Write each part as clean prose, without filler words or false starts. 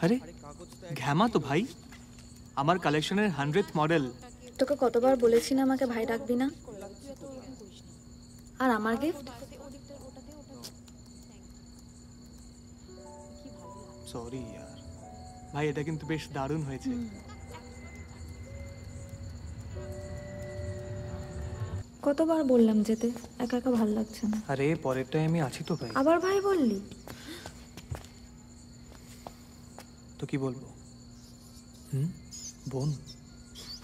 আরে ঘ্যামা তো ভাই, আমার কালেকশনের 100th মডেল। তোকে কতবার বলেছি না আমাকে ভাই ডাকবি না? আর আমার গিফট? সরি यार ভাই, এটা কিন্তু বেশ দারুণ হয়েছে। কতবার বললাম যেতে, একা একা ভাল লাগছে না। আরে পরেরটায় আমি আছি তো ভাই। আবার ভাই বললি? তো কি বলবো? বোন।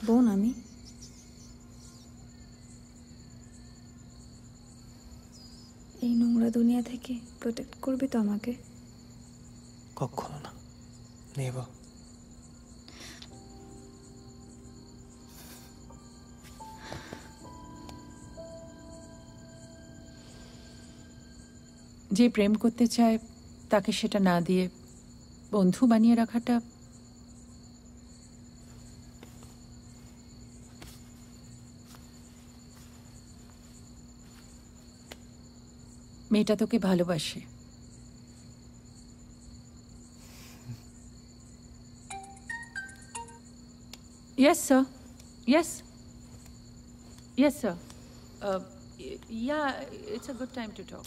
বোন আমি? এই নোংরা দুনিয়া থেকে প্রোটেক্ট করবি তো আমাকে? কখনো না, নেব। যে প্রেম করতে চায় তাকে সেটা না দিয়ে বন্ধু বানিয়ে রাখাটা মেয়েটা তোকে ভালোবাসে। Yes, sir. Yes. Yes, sir. Yeah, it's a good time to talk.